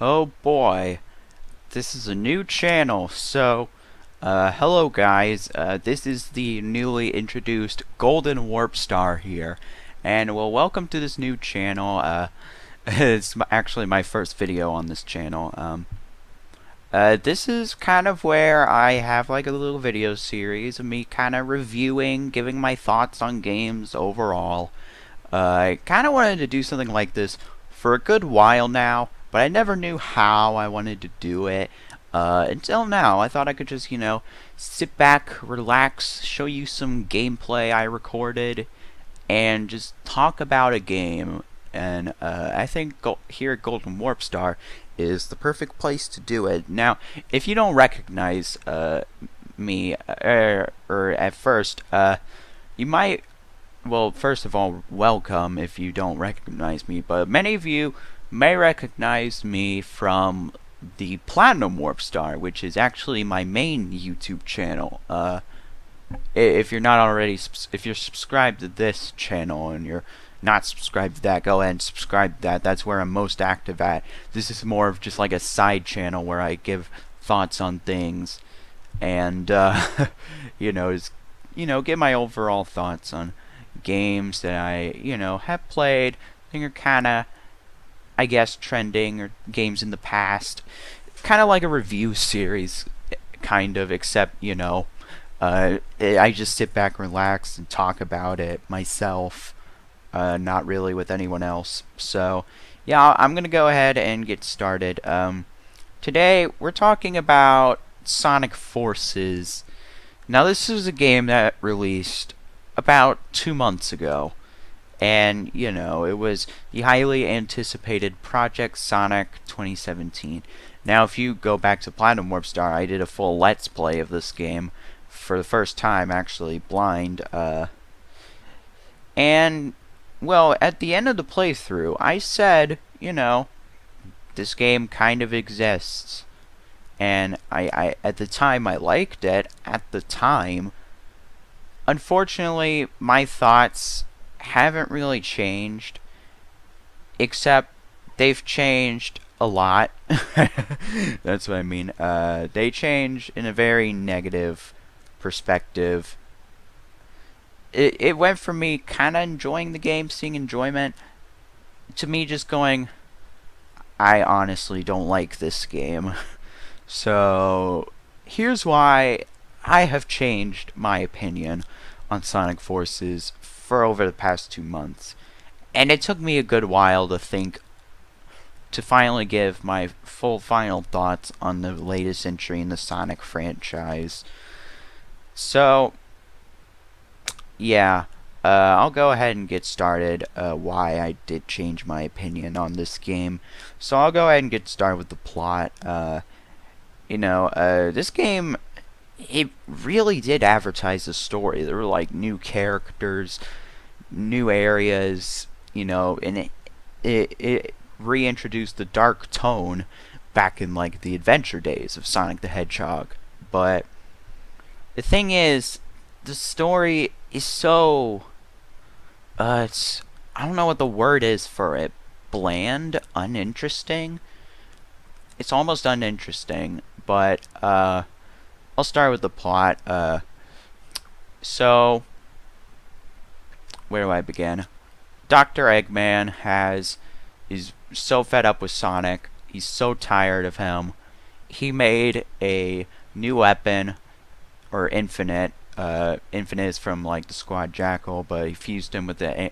Oh boy, this is a new channel, so, hello guys, this is the newly introduced Golden Warpstar here, and well, welcome to this new channel. It's actually my first video on this channel. This is kind of where I have like a little video series of me kind of reviewing, giving my thoughts on games overall. I kind of wanted to do something like this for a good while now, but I never knew how I wanted to do it. Until now, I thought I could just, sit back, relax, show you some gameplay I recorded, and just talk about a game. And I think here at Golden Warpstar is the perfect place to do it. Now, if you don't recognize me, or at first, you might, well, first of all, welcome if you don't recognize me, but many of you may recognize me from the Platinum Warpstar, which is actually my main YouTube channel. If you're not already, if you're subscribed to this channel and you're not subscribed to that, go ahead and subscribe to that. That's where I'm most active at. This is more of just like a side channel where I give thoughts on things and, get my overall thoughts on games that I, have played. I think are kind of, I guess, trending, or games in the past. Kind of like a review series, kind of, except, I just sit back, relax, and talk about it myself, not really with anyone else. So, yeah, I'm going to go ahead and get started. Today, we're talking about Sonic Forces. Now, this is a game that released about 2 months ago. And, it was the highly anticipated Project Sonic 2017. Now, if you go back to Platinum Warpstar, I did a full Let's Play of this game for the first time, actually, blind. And, well, at the end of the playthrough, I said, this game kind of exists. And I at the time, I liked it. At the time, unfortunately, my thoughts haven't really changed, except they've changed a lot. That's what I mean. They change in a very negative perspective. It went from me kind of enjoying the game, seeing enjoyment, to me just going, I honestly don't like this game. So, here's why I have changed my opinion on Sonic Forces for over the past 2 months. And it took me a good while to think, to finally give my full final thoughts on the latest entry in the Sonic franchise. So, yeah, I'll go ahead and get started why I did change my opinion on this game. So I'll go ahead and get started with the plot. This game, it really did advertise the story. There were like new characters, new areas, and it reintroduced the dark tone back in like the adventure days of Sonic the Hedgehog. But the thing is, the story is so I don't know what the word is for it. Bland, uninteresting. It's almost uninteresting, but I'll start with the plot. So, where do I begin? Dr. Eggman is so fed up with Sonic. He's so tired of him. He made a new weapon, or Infinite. Infinite is from like the Squad Jackal, but he fused him with the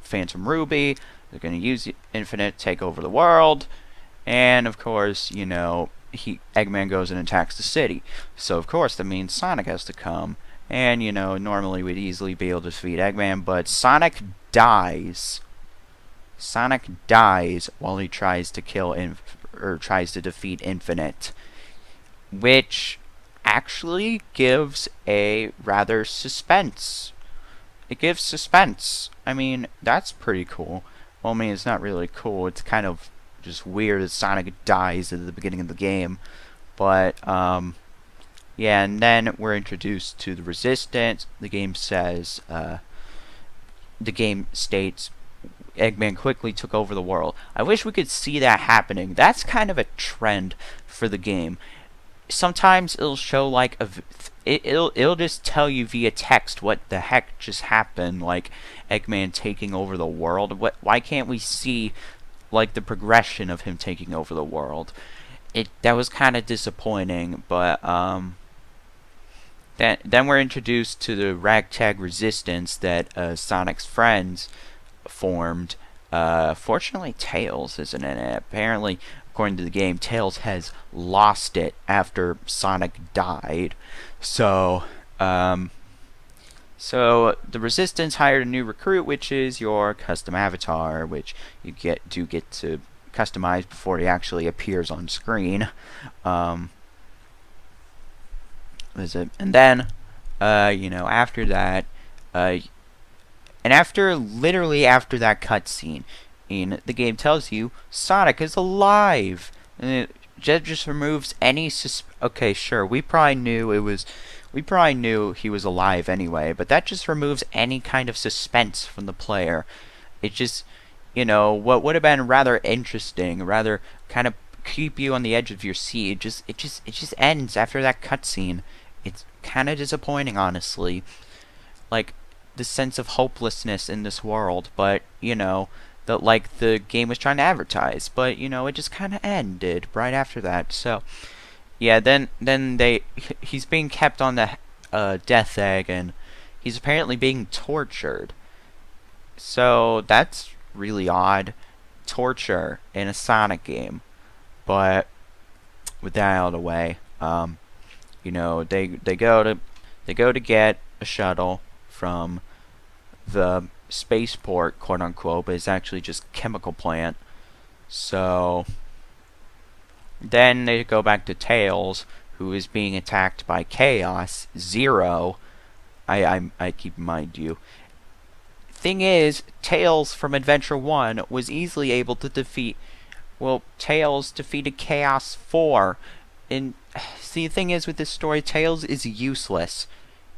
Phantom Ruby. They're gonna use Infinite, take over the world, and of course, Eggman goes and attacks the city. So of course that means Sonic has to come. And, normally we'd easily be able to defeat Eggman, but Sonic dies. Sonic dies while he tries to tries to defeat Infinite, which actually gives a rather suspense. It gives suspense. I mean, that's pretty cool. Well, I mean, it's not really cool. It's kind of just weird that Sonic dies at the beginning of the game. But, yeah, and then we're introduced to the Resistance. The game says, the game states, Eggman quickly took over the world. I wish we could see that happening. That's kind of a trend for the game. Sometimes it'll show like it'll just tell you via text what the heck just happened, like Eggman taking over the world. Why can't we see like the progression of him taking over the world? That was kind of disappointing, but then we're introduced to the ragtag resistance that Sonic's friends formed. Fortunately, Tails isn't in it. Apparently, according to the game, Tails has lost it after Sonic died. So the Resistance hired a new recruit, which is your custom avatar, which you get to customize before he actually appears on screen. And then, after that, literally after that cutscene, the game tells you Sonic is alive, and it just removes any okay, sure, we probably knew he was alive anyway, but that just removes any kind of suspense from the player. It just, what would have been rather interesting, rather kind of keep you on the edge of your seat, it just ends after that cutscene. It's kind of disappointing, honestly. Like, the sense of hopelessness in this world, but, that like the game was trying to advertise, but it just kind of ended right after that. So yeah, then he's being kept on the death egg, and he's apparently being tortured. So that's really odd, torture in a Sonic game. But with that out of the way, they go to get a shuttle from the spaceport, quote unquote, but it's actually just chemical plant. So then they go back to Tails, who is being attacked by Chaos Zero. I keep in mind you. Thing is, Tails from Adventure 1 was easily able to defeat. Well, Tails defeated Chaos 4. And see, the thing is with this story, Tails is useless.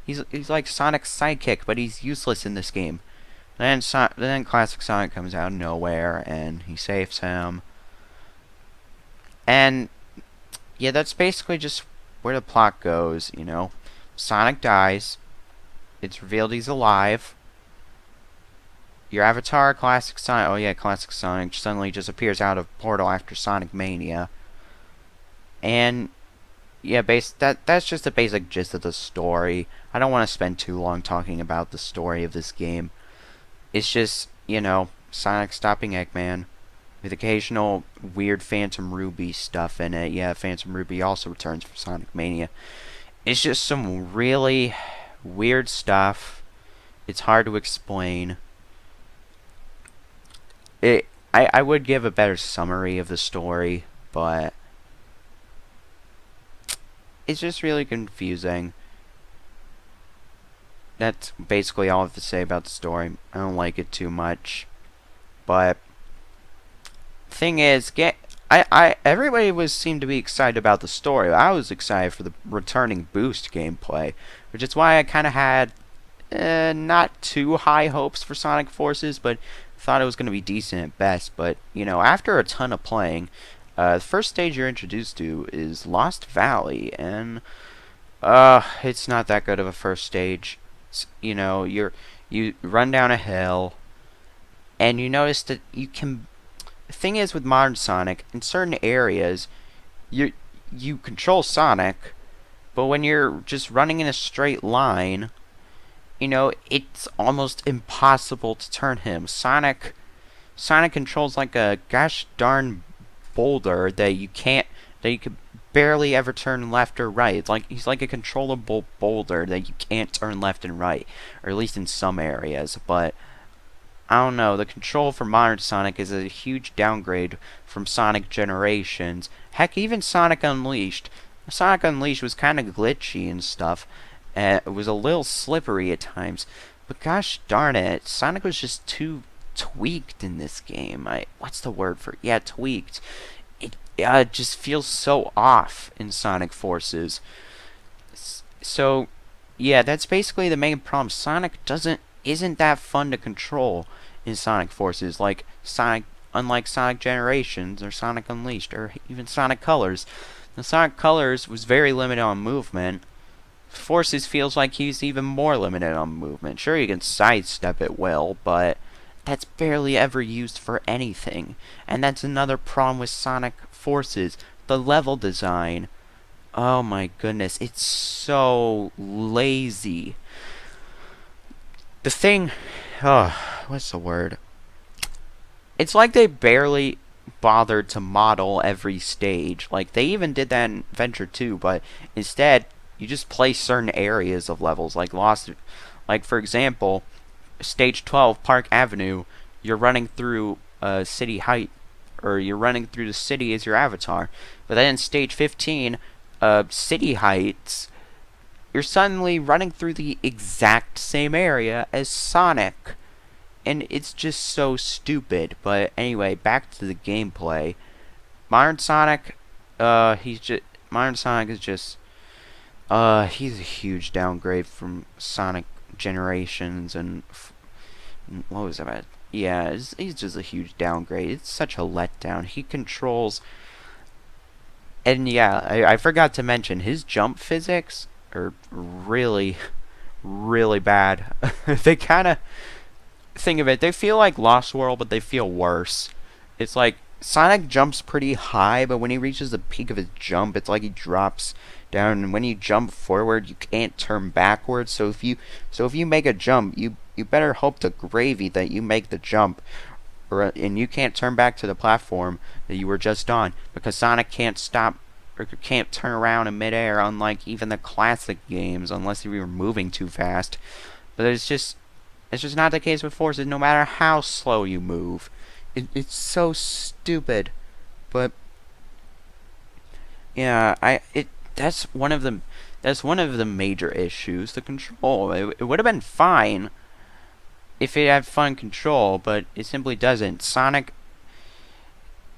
He's like Sonic's sidekick, but he's useless in this game. Then Classic Sonic comes out of nowhere, and he saves him. And yeah, that's basically just where the plot goes. Sonic dies. It's revealed he's alive. Your avatar, Classic Sonic. Oh yeah, Classic Sonic suddenly just appears out of portal after Sonic Mania. And yeah, that's just the basic gist of the story. I don't want to spend too long talking about the story of this game. It's just, Sonic stopping Eggman, with occasional weird Phantom Ruby stuff in it. Yeah, Phantom Ruby also returns for Sonic Mania. It's just some really weird stuff. It's hard to explain. I would give a better summary of the story, but it's just really confusing. That's basically all I have to say about the story. I don't like it too much. But thing is, everybody seemed to be excited about the story. I was excited for the returning Boost gameplay, which is why I kind of had not too high hopes for Sonic Forces, but thought it was going to be decent at best. But after a ton of playing, the first stage you're introduced to is Lost Valley, and it's not that good of a first stage. You run down a hill, and you notice that you can. The thing is with modern Sonic, in certain areas, you control Sonic, but when you're just running in a straight line, it's almost impossible to turn him. Sonic controls like a gosh darn boulder that you could barely ever turn left or right. He's like a controllable boulder that you can't turn left and right, or at least in some areas. But I don't know, the control for modern Sonic is a huge downgrade from Sonic Generations. Heck, even Sonic Unleashed. Sonic Unleashed was kind of glitchy and stuff. It was a little slippery at times. But gosh darn it, Sonic was just too tweaked in this game. What's the word for it? Yeah, tweaked. It just feels so off in Sonic Forces. So, yeah, that's basically the main problem. Sonic isn't that fun to control. in Sonic Forces, unlike Sonic Generations or Sonic Unleashed or even Sonic Colors. The Sonic Colors was very limited on movement. Forces feels like he's even more limited on movement. Sure, you can sidestep at will, but that's barely ever used for anything. And that's another problem with Sonic Forces. The level design. Oh my goodness, it's so lazy. The thing... Oh, what's the word? It's like they barely bothered to model every stage. Like, they even did that in Adventure 2, but instead, you just place certain areas of levels. Like, for example, Stage 12, Park Avenue, you're running through City Height, or you're running through the city as your avatar. But then in Stage 15, City Heights, you're suddenly running through the exact same area as Sonic. And it's just so stupid. But anyway, back to the gameplay. Modern Sonic is just... he's a huge downgrade from Sonic Generations and... what was that? Yeah, he's just a huge downgrade. It's such a letdown. He controls... And yeah, I forgot to mention, his jump physics are really, really bad. They kind of... Think of it, they feel like Lost World, but they feel worse. It's like Sonic jumps pretty high, but when he reaches the peak of his jump, it's like he drops down. And when you jump forward, you can't turn backwards. So if you make a jump, you better hope to gravy that you make the jump, and you can't turn back to the platform that you were just on, because Sonic can't stop or can't turn around in midair, unlike even the classic games, unless you were moving too fast. But it's just not the case with Forces, no matter how slow you move. It's so stupid. But yeah, that's one of the major issues, the control. It would have been fine if it had fun control, but it simply doesn't. Sonic,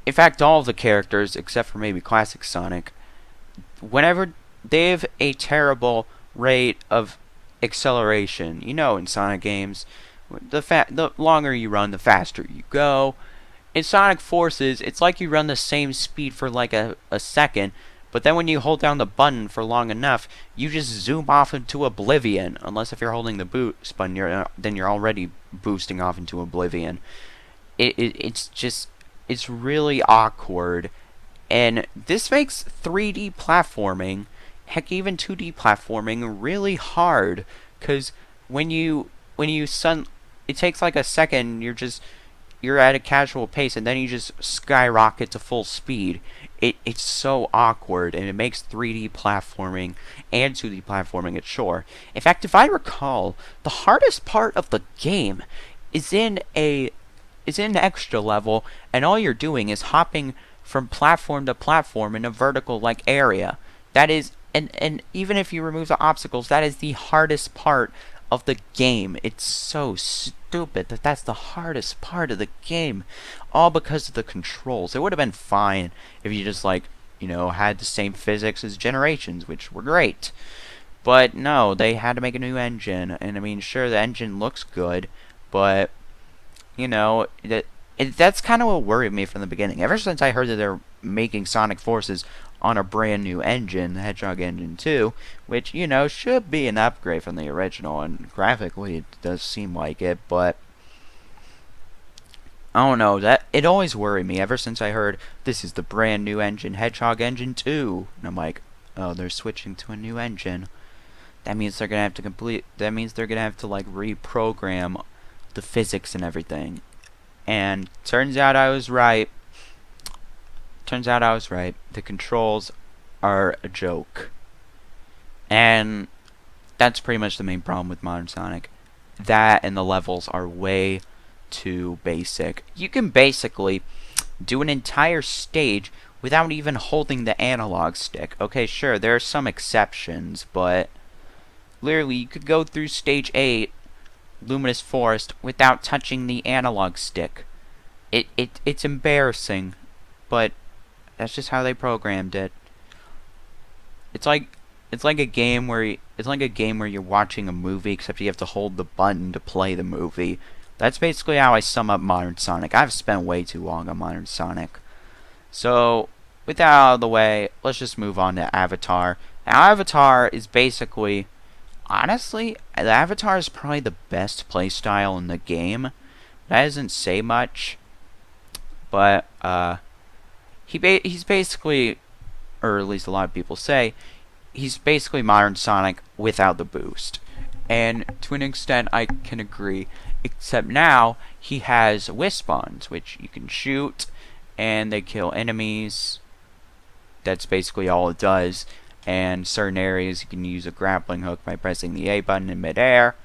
in fact, all of the characters except for maybe Classic Sonic, whenever they have a terrible rate of acceleration. You know, in Sonic games, the longer you run, the faster you go. In Sonic Forces, it's like you run the same speed for like a second, but then when you hold down the button for long enough, you just zoom off into oblivion. Unless if you're holding the boost button, then you're already boosting off into oblivion. It's really awkward, and this makes 3D platforming, heck, even 2D platforming, really hard, because it takes like a second, you're at a casual pace, and then you just skyrocket to full speed. It's so awkward, and it makes 3D platforming and 2D platforming at shore. In fact, if I recall, the hardest part of the game is in extra level, and all you're doing is hopping from platform to platform in a vertical like area. That is, and even if you remove the obstacles, that is the hardest part of the game. It's so stupid that that's the hardest part of the game, all because of the controls. It would have been fine if you just had the same physics as Generations, which were great. But no, they had to make a new engine, and I mean, sure, the engine looks good, but that's kind of what worried me from the beginning. Ever since I heard that they're making Sonic Forces on a brand new engine, the Hedgehog Engine 2, which, should be an upgrade from the original, and graphically it does seem like it, but I don't know, that it always worried me ever since I heard this is the brand new engine, Hedgehog Engine 2, and I'm like, oh, they're switching to a new engine. That means they're gonna have to reprogram the physics and everything. And turns out I was right. The controls are a joke. And that's pretty much the main problem with modern Sonic. That and the levels are way too basic. You can basically do an entire stage without even holding the analog stick. Okay, sure, there are some exceptions, but literally you could go through stage 8, Luminous Forest, without touching the analog stick. It's embarrassing, but that's just how they programmed it. It's like a game where you're watching a movie, except you have to hold the button to play the movie. That's basically how I sum up Modern Sonic. I've spent way too long on Modern Sonic. So, with that out of the way, let's just move on to Avatar. Now, Avatar is basically, honestly, the Avatar is probably the best playstyle in the game. That doesn't say much, but he's basically, or at least a lot of people say, he's basically Modern Sonic without the boost. And to an extent, I can agree. Except now, he has Wisp-ons, which you can shoot, and they kill enemies. That's basically all it does. And certain areas, you can use a grappling hook by pressing the A button in midair.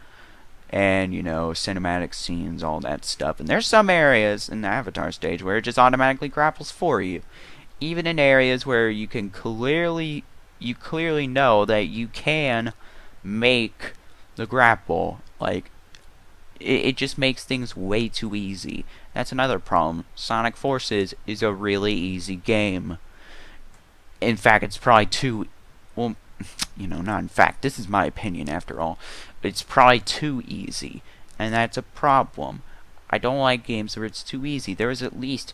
And, you know, cinematic scenes, all that stuff. And there's some areas in the Avatar stage where it just automatically grapples for you. Even in areas where you can clearly know that you can make the grapple. Like, it just makes things way too easy. That's another problem. Sonic Forces is a really easy game. In fact, it's probably too... Well, you know, not in fact. This is my opinion, after all. It's probably too easy. And that's a problem. I don't like games where it's too easy. There is at least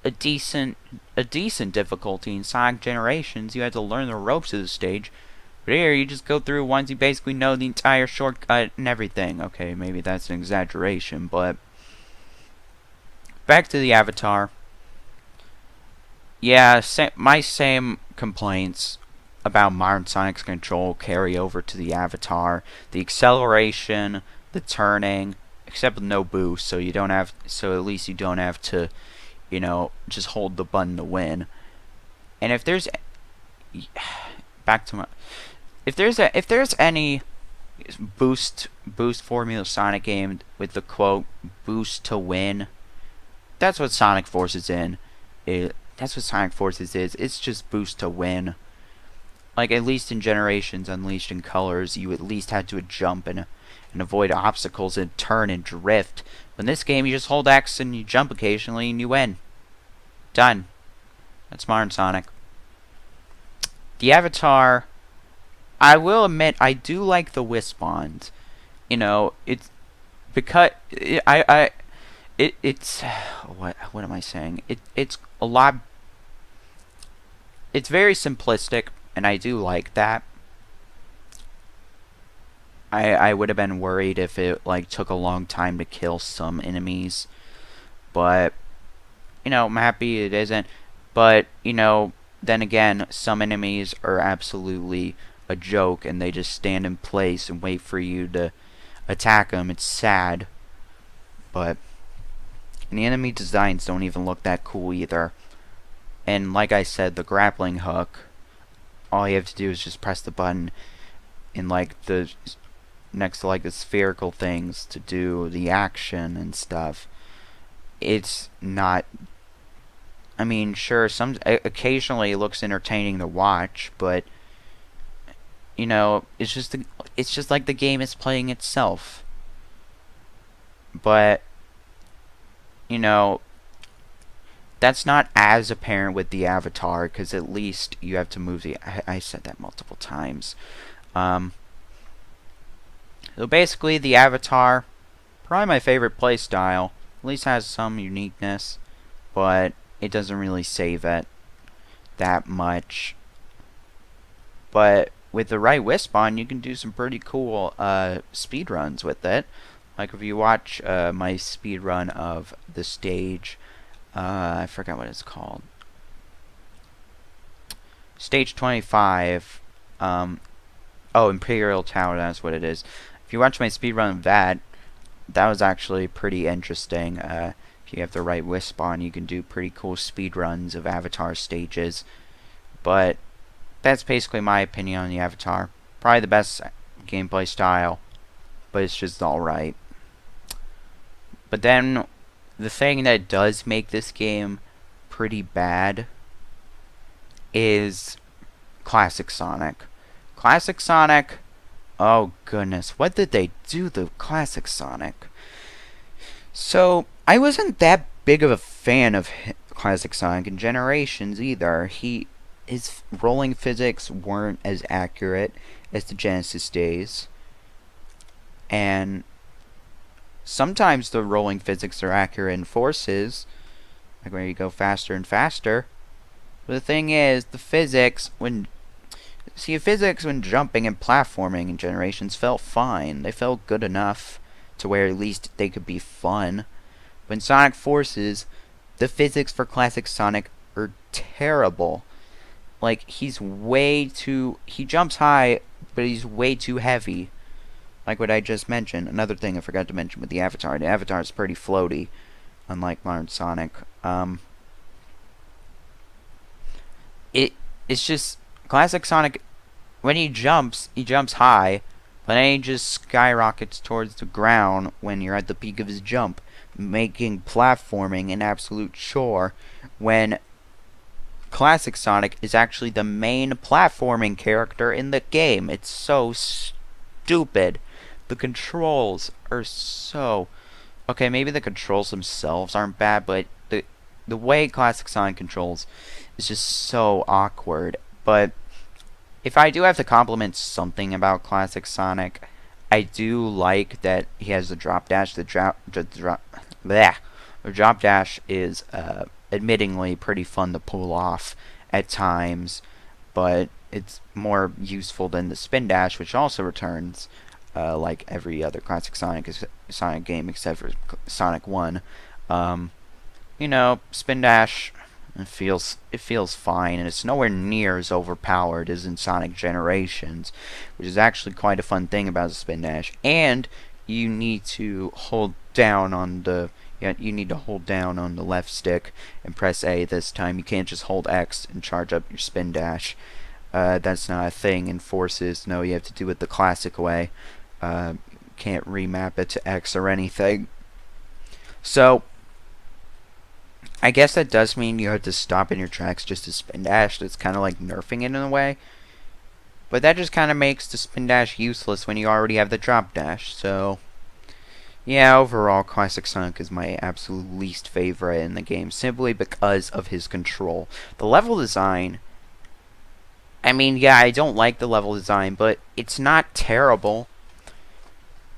a decent difficulty in Sonic Generations. You had to learn the ropes of the stage. But here, you just go through once you basically know the entire shortcut and everything. Okay, maybe that's an exaggeration, but... Back to the Avatar. Yeah, my same complaints about Modern Sonic's control carry over to the Avatar. The acceleration, the turning, except with no boost, so at least you don't have to, you know, just hold the button to win. And if there's... Back to my... If there's any boost Formula Sonic game with the quote "boost to win," that's what Sonic Forces that's what Sonic Forces is. It's just boost to win. Like, at least in Generations Unleashed in Colors, you at least had to jump and avoid obstacles and turn and drift. But in this game, you just hold X and you jump occasionally and you win. Done. That's Modern Sonic. The Avatar, I will admit, I do like the Wisp-ons. You know, it's because it's what am I saying? It's a lot. It's very simplistic, and I do like that. I would have been worried if it like took a long time to kill some enemies, but you know, I'm happy it isn't. But you know, then again, some enemies are absolutely a joke, and they just stand in place and wait for you to attack them. It's sad, but and the enemy designs don't even look that cool either. And like I said, the grappling hook, all you have to do is just press the button in like the next to like the spherical things to do the action and stuff. It's not, I mean, sure, occasionally it looks entertaining to watch, but you know, it's just like the game is playing itself. But you know, that's not as apparent with the Avatar, because at least you have to move the... I said that multiple times. So basically, the Avatar, probably my favorite playstyle. At least has some uniqueness, but it doesn't really save it that much. But with the right Wisp-on, you can do some pretty cool speedruns with it. Like if you watch my speedrun of the stage... I forgot what it's called. Stage 25. Oh, Imperial Tower, that's what it is. If you watch my speedrun of that, that was actually pretty interesting. If you have the right Wisp-on, you can do pretty cool speedruns of Avatar stages. But that's basically my opinion on the Avatar. Probably the best gameplay style, but it's just alright. But then the thing that does make this game pretty bad is Classic Sonic. Classic Sonic, oh goodness, what did they do to Classic Sonic? So, I wasn't that big of a fan of Classic Sonic in Generations either. His rolling physics weren't as accurate as the Genesis days. And Sometimes the rolling physics are accurate in forces, like where you go faster and faster. But the thing is, the physics when jumping and platforming in Generations felt fine. They felt good enough to where at least they could be fun. But in Sonic Forces, the physics for classic Sonic are terrible. Like, he jumps high, but he's way too heavy. Like what I just mentioned. Another thing I forgot to mention with the Avatar. The Avatar is pretty floaty, unlike modern Sonic. It's just classic Sonic. When he jumps high, but then he just skyrockets towards the ground when you're at the peak of his jump, making platforming an absolute chore. When classic Sonic is actually the main platforming character in the game. It's so stupid. The controls are so... Okay, maybe the controls themselves aren't bad, but the way classic Sonic controls is just so awkward. But if I do have to compliment something about classic Sonic, I do like that he has the drop dash. The drop dash is admittingly pretty fun to pull off at times, but it's more useful than the spin dash, which also returns like every other classic Sonic game except for Sonic 1. You know, spin dash, it feels fine, and it's nowhere near as overpowered as in Sonic Generations, which is actually quite a fun thing about the spin dash. And you need to hold down on the left stick and press A this time. You can't just hold X and charge up your spin dash. That's not a thing in Forces. No, you have to do it the classic way. Can't remap it to X or anything. So I guess that does mean you have to stop in your tracks just to spin dash. That's kind of like nerfing it in a way. But that just kind of makes the spin dash useless when you already have the drop dash. So yeah, overall, Classic Sonic is my absolute least favorite in the game, simply because of his control. The level design, I mean, yeah, I don't like the level design, but it's not terrible.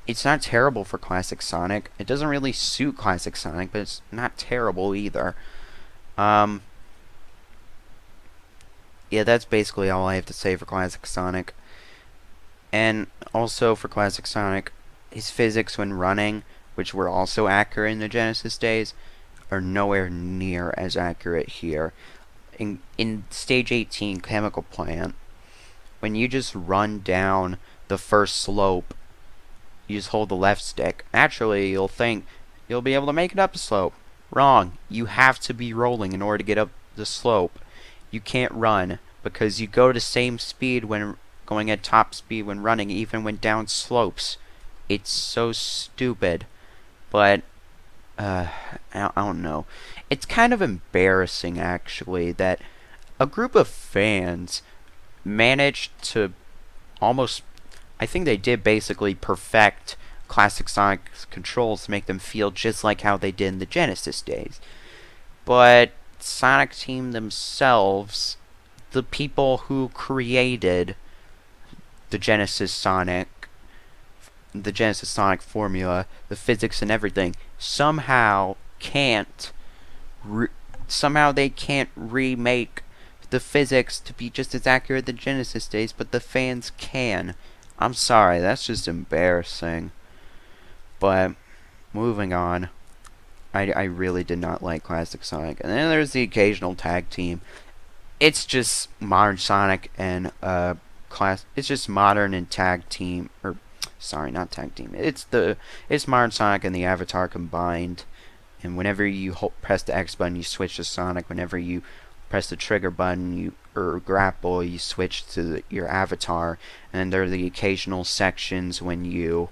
It's not terrible for Classic Sonic. It doesn't really suit Classic Sonic, but it's not terrible either. Yeah, that's basically all I have to say for Classic Sonic. And also for Classic Sonic, his physics when running, which were also accurate in the Genesis days, are nowhere near as accurate here. In Stage 18, Chemical Plant, when you just run down the first slope, you just hold the left stick. Naturally, you'll think you'll be able to make it up the slope. Wrong. You have to be rolling in order to get up the slope. You can't run, because you go to same speed when going at top speed when running, even when down slopes. It's so stupid. But I don't know. It's kind of embarrassing, actually, that a group of fans managed to almost, I think they did basically perfect Classic Sonic's controls to make them feel just like how they did in the Genesis days. But Sonic Team themselves, the people who created the Genesis Sonic formula, the physics and everything, somehow they can't remake the physics to be just as accurate as the Genesis days, but the fans can. I'm sorry, that's just embarrassing. But moving on, I really did not like Classic Sonic. And then there's the occasional tag team. It's just modern Sonic and it's just modern and tag team, or sorry, not tag team. It's modern Sonic and the Avatar combined. And whenever you press the X button, you switch to Sonic. Whenever you press the trigger button or grapple, you switch to your Avatar. And then there are the occasional sections when you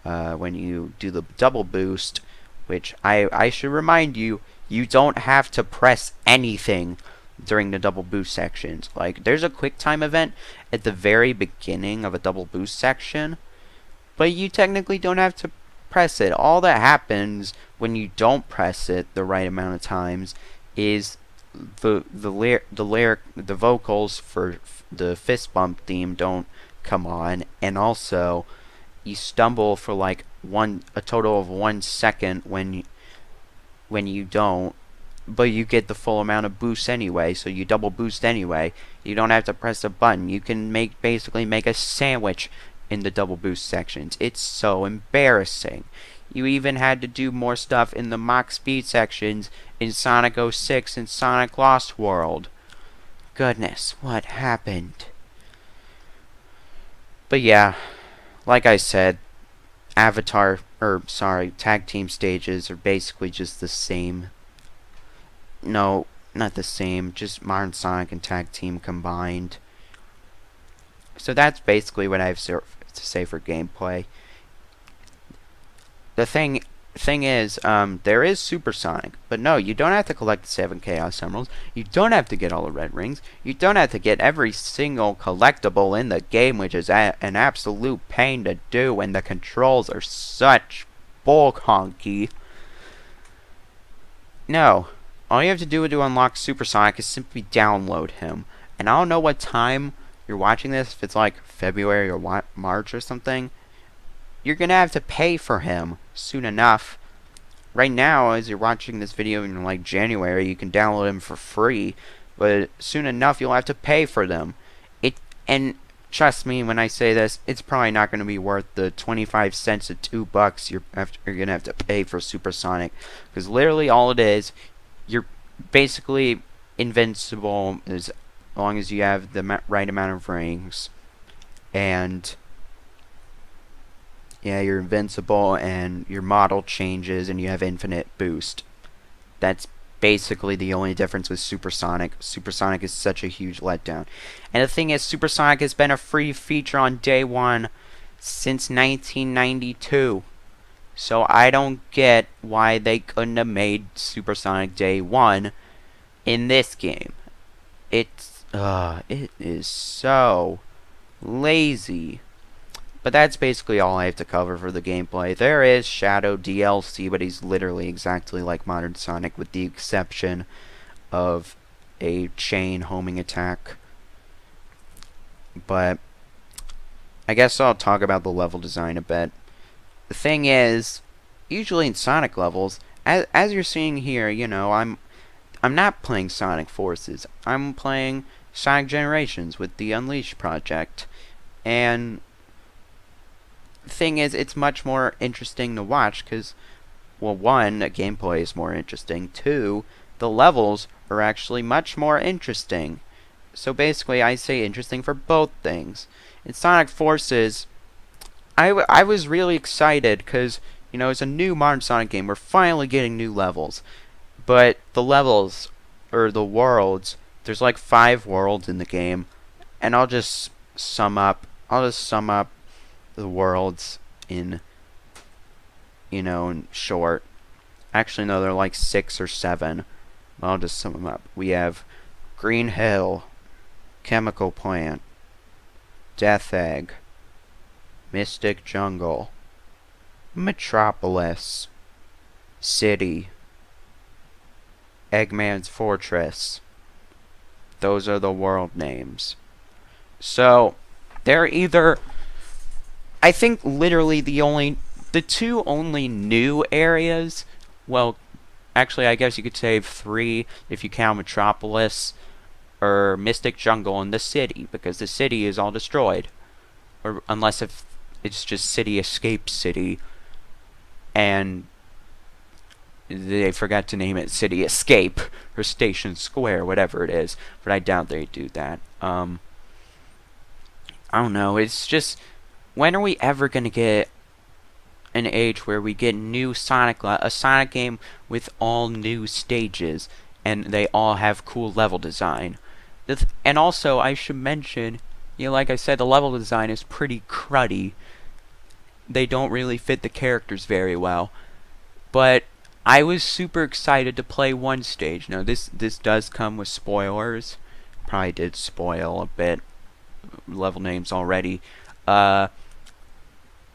do the double boost, which I should remind you, you don't have to press anything during the double boost sections. Like, there's a quick time event at the very beginning of a double boost section, but you technically don't have to press it. All that happens when you don't press it the right amount of times is the vocals for the fist bump theme don't come on, and also you stumble for like a total of 1 second when you don't, but you get the full amount of boost anyway, so you double boost anyway. You don't have to press a button. You can basically make a sandwich in the double boost sections. It's so embarrassing. You even had to do more stuff in the Mach Speed sections in Sonic 06 and Sonic Lost World. Goodness, what happened? But yeah, like I said, tag team stages are basically just the same. No, not the same, just Modern Sonic and tag team combined. So that's basically what I have to say for gameplay. The thing is, there is Supersonic, but no, you don't have to collect the 7 Chaos Emeralds. You don't have to get all the red rings. You don't have to get every single collectible in the game, which is an absolute pain to do, and the controls are such bull honky. No, all you have to do to unlock Supersonic is simply download him. And I don't know what time you're watching this, if it's like February or March or something. You're gonna have to pay for him soon enough. Right now, as you're watching this video in like January, you can download him for free, but soon enough you'll have to pay for them. And trust me when I say this, it's probably not gonna be worth the 25 cents to $2 you're gonna have to pay for Supersonic, because literally all it is, you're basically invincible as long as you have the right amount of rings, and yeah, you're invincible, and your model changes, and you have infinite boost. That's basically the only difference with Supersonic. Supersonic is such a huge letdown. And the thing is, Supersonic has been a free feature on day one since 1992. So I don't get why they couldn't have made Supersonic day one in this game. It is so lazy. But that's basically all I have to cover for the gameplay. There is Shadow DLC, but he's literally exactly like Modern Sonic, with the exception of a chain homing attack. But I guess I'll talk about the level design a bit. The thing is, usually in Sonic levels, as you're seeing here, you know, I'm not playing Sonic Forces. I'm playing Sonic Generations with the Unleashed project, and the thing is, it's much more interesting to watch because, well, one, the gameplay is more interesting. Two, the levels are actually much more interesting. So basically, I say interesting for both things. In Sonic Forces, I was really excited because, you know, it's a new Modern Sonic game. We're finally getting new levels. But the levels, or the worlds, there's like 5 worlds in the game. And I'll just sum up the worlds in, you know, in short. Actually, no, they're like 6 or 7. I'll just sum them up. We have Green Hill, Chemical Plant, Death Egg, Mystic Jungle, Metropolis, City, Eggman's Fortress. Those are the world names. So, they're either, I think literally the 2 only new areas, well, actually I guess you could say 3 if you count Metropolis, or Mystic Jungle, and the city, because the city is all destroyed. Or unless if it's just City Escape City, and they forgot to name it City Escape, or Station Square, whatever it is, but I doubt they do that. I don't know, it's just, when are we ever gonna get an age where we get a Sonic game with all new stages, and they all have cool level design? And also, I should mention, you know, like I said, the level design is pretty cruddy. They don't really fit the characters very well. But I was super excited to play one stage. Now, this does come with spoilers. Probably did spoil a bit level names already.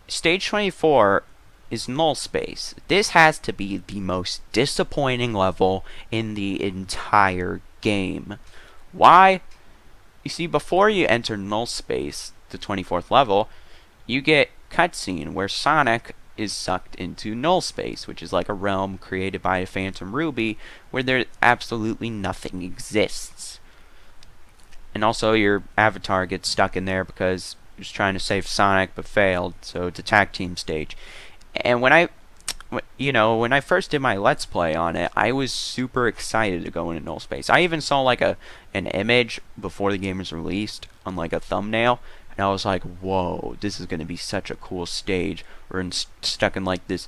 Stage 24 is Null Space. This has to be the most disappointing level in the entire game. Why? You see, before you enter Null Space, the 24th level, you get cutscene where Sonic is sucked into null space, which is like a realm created by a phantom ruby where there absolutely nothing exists. And also your avatar gets stuck in there because he was trying to save Sonic but failed, so it's a tag team stage. And when I first did my Let's Play on it, I was super excited to go into null space. I even saw like an image before the game was released on like a thumbnail, and I was like, whoa, this is going to be such a cool stage. We're stuck in like this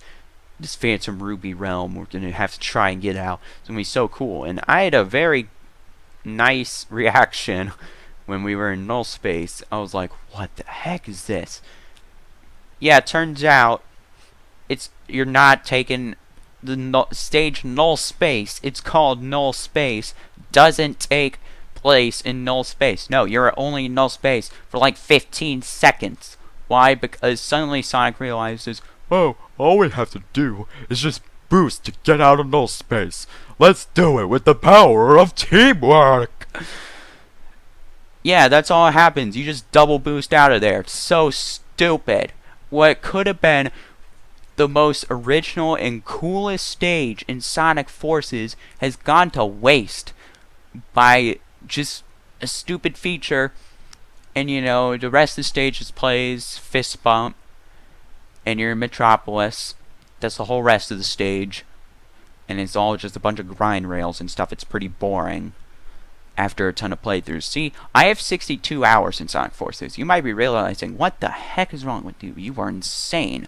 Phantom Ruby realm. We're going to have to try and get out. It's going to be so cool. And I had a very nice reaction when we were in null space. I was like, what the heck is this? Yeah, it turns out you're not taking the stage null space. It's called null space. Doesn't take place in null space. No, you're only in null space for like 15 seconds. Why? Because suddenly Sonic realizes, oh, all we have to do is just boost to get out of null space. Let's do it with the power of teamwork. Yeah, that's all that happens. You just double boost out of there. It's so stupid. What could have been the most original and coolest stage in Sonic Forces has gone to waste by just a stupid feature. And the rest of the stage just plays Fist Bump, and you're in Metropolis. That's the whole rest of the stage, and it's all just a bunch of grind rails and stuff. It's pretty boring after a ton of playthroughs. See, I have 62 hours in Sonic Forces. You might be realizing, what the heck is wrong with you? You are insane.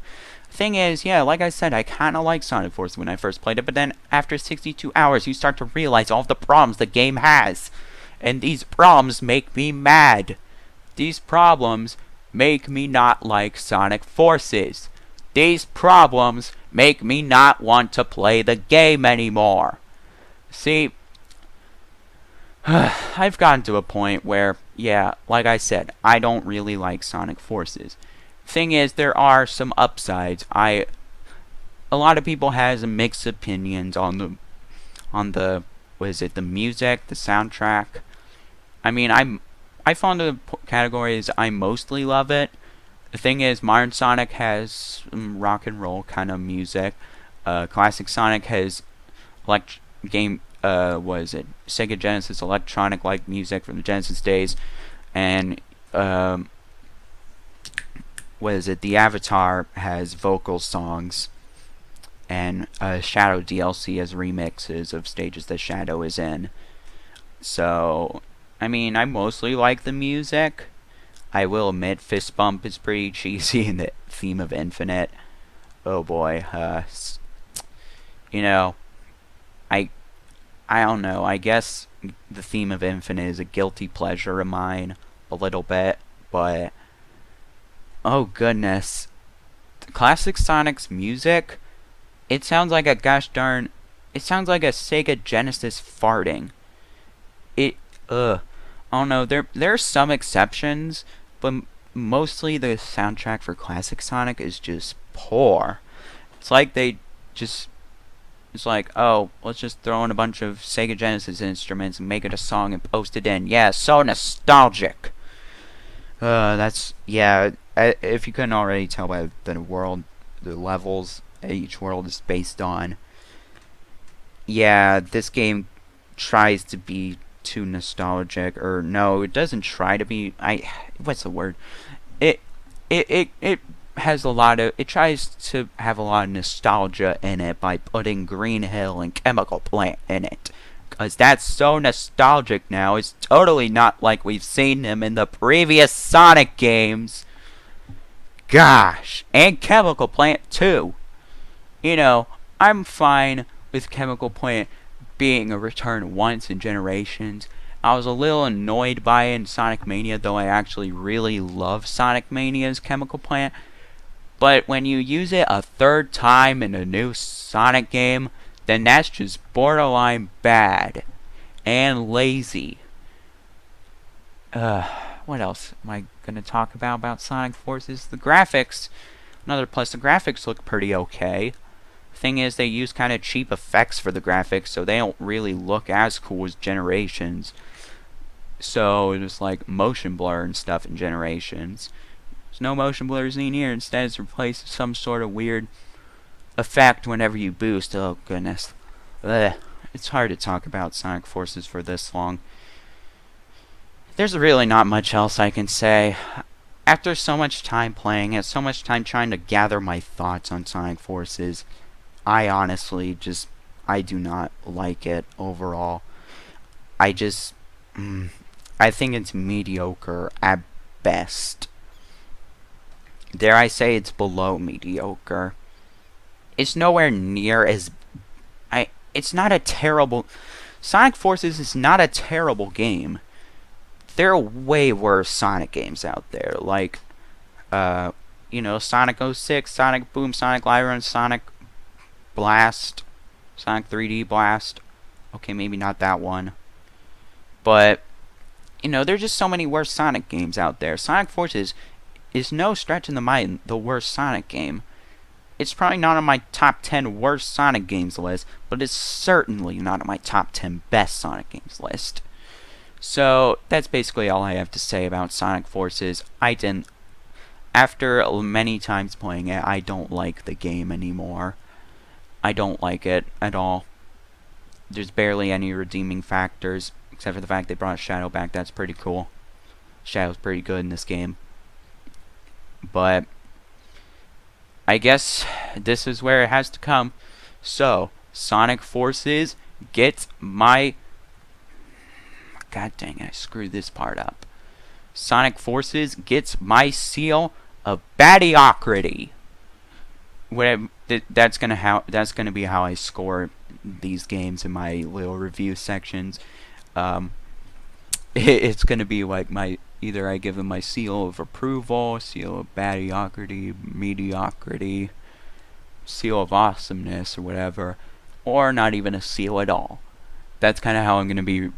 Thing is, yeah, like I said, I kind of like Sonic Forces when I first played it, but then after 62 hours, you start to realize all of the problems the game has. And these problems make me mad. These problems make me not like Sonic Forces. These problems make me not want to play the game anymore. See, I've gotten to a point where, yeah, like I said, I don't really like Sonic Forces. Thing is, there are some upsides. A lot of people has mixed opinions on the the music, the soundtrack. I mean, I fall into the categories I mostly love it. The thing is, modern Sonic has some rock and roll kind of music. Classic Sonic has Sega Genesis electronic like music from the Genesis days, and the Avatar has vocal songs, and Shadow DLC has remixes of stages that Shadow is in. So, I mean, I mostly like the music. I will admit, Fist Bump is pretty cheesy in the theme of Infinite. Oh boy, I don't know. I guess the theme of Infinite is a guilty pleasure of mine, a little bit, but oh goodness, classic Sonic's music, it sounds like it sounds like a Sega Genesis farting. I don't know, there are some exceptions, but mostly the soundtrack for classic Sonic is just poor. It's like oh, let's just throw in a bunch of Sega Genesis instruments and make it a song and post it in. Yeah, so nostalgic. If you couldn't already tell by the levels each world is based on. Yeah, this game tries to be too nostalgic, or no, it doesn't try to be. What's the word? It has a lot of. It tries to have a lot of nostalgia in it by putting Green Hill and Chemical Plant in it. Because that's so nostalgic now. It's totally not like we've seen them in the previous Sonic games. Gosh. And Chemical Plant, too. I'm fine with Chemical Plant being a return once in Generations. I was a little annoyed by it in Sonic Mania, though I actually really love Sonic Mania's Chemical Plant. But when you use it a third time in a new Sonic game, then that's just borderline bad and lazy. What else am I gonna talk about Sonic Forces? The graphics. Another plus, the graphics look pretty okay. Thing is, they use kind of cheap effects for the graphics, so they don't really look as cool as Generations. So just like motion blur and stuff in Generations. There's no motion blur seen here. Instead, it's replaced with some sort of weird effect whenever you boost. Oh, goodness. Ugh. It's hard to talk about Sonic Forces for this long. There's really not much else I can say. After so much time playing it, so much time trying to gather my thoughts on Sonic Forces, I honestly just, I do not like it overall. I just, I think it's mediocre at best. Dare I say it's below mediocre. It's nowhere near as, it's not a terrible, Sonic Forces is not a terrible game. There are way worse Sonic games out there, like, you know, Sonic 06, Sonic Boom, Sonic Live Run, Sonic Blast, Sonic 3D Blast. Okay, maybe not that one. But, you know, there's just so many worse Sonic games out there. Sonic Forces is no stretch in the mind the worst Sonic game. It's probably not on my top 10 worst Sonic games list, but it's certainly not on my top 10 best Sonic games list. So, that's basically all I have to say about Sonic Forces. After many times playing it, I don't like the game anymore. I don't like it at all. There's barely any redeeming factors, except for the fact they brought Shadow back. That's pretty cool. Shadow's pretty good in this game. But I guess this is where it has to come. So, Sonic Forces gets my... God dang it, I screwed this part up. Sonic Forces gets my seal of mediocrity. That's gonna be how I score these games in my little review sections. It's gonna be like either I give them my seal of approval, seal of mediocrity, seal of awesomeness, or whatever, or not even a seal at all. That's kind of how I'm gonna be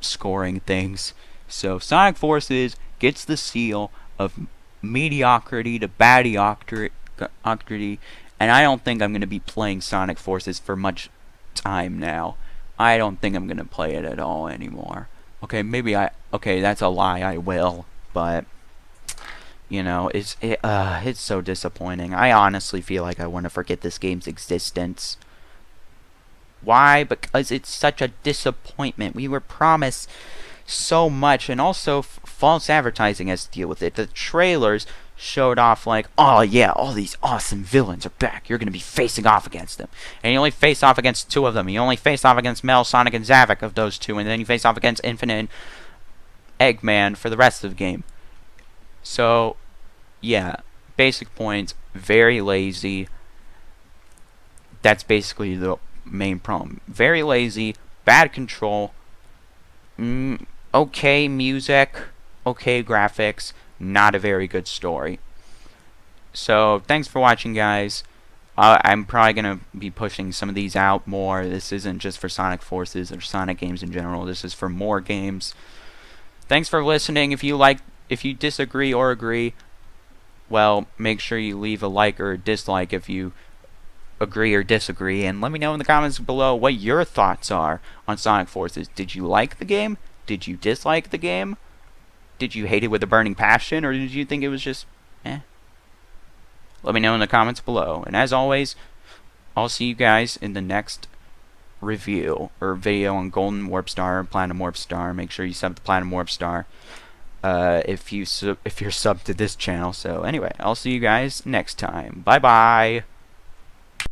scoring things. So Sonic Forces gets the seal of mediocrity to mediocrity, and I don't think I'm gonna be playing Sonic Forces for much time now. I don't think I'm gonna play it at all anymore. Okay, okay, that's a lie, I will, but, you know, it's so disappointing. I honestly feel like I want to forget this game's existence. Why? Because it's such a disappointment. We were promised so much, and also false advertising has to deal with it. The trailers showed off like, oh yeah, all these awesome villains are back. You're going to be facing off against them. And you only face off against two of them. You only face off against Mel, Sonic, and Zavok of those two. And then you face off against Infinite and Eggman for the rest of the game. So, yeah. Basic points. Very lazy. That's basically the main problem. Very lazy. Bad control. Okay music. Okay graphics. Not a very good story. So, thanks for watching, guys. I'm probably going to be pushing some of these out more. This isn't just for Sonic Forces or Sonic games in general. This is for more games. Thanks for listening. If you disagree or agree, well, make sure you leave a like or a dislike if you agree or disagree. And let me know in the comments below what your thoughts are on Sonic Forces. Did you like the game? Did you dislike the game? Did you hate it with a burning passion, or did you think it was just, eh? Let me know in the comments below. And as always, I'll see you guys in the next review or video on Golden Warpstar and Platinum Warpstar. Make sure you sub to Platinum Warpstar if you're subbed to this channel. So anyway, I'll see you guys next time. Bye bye.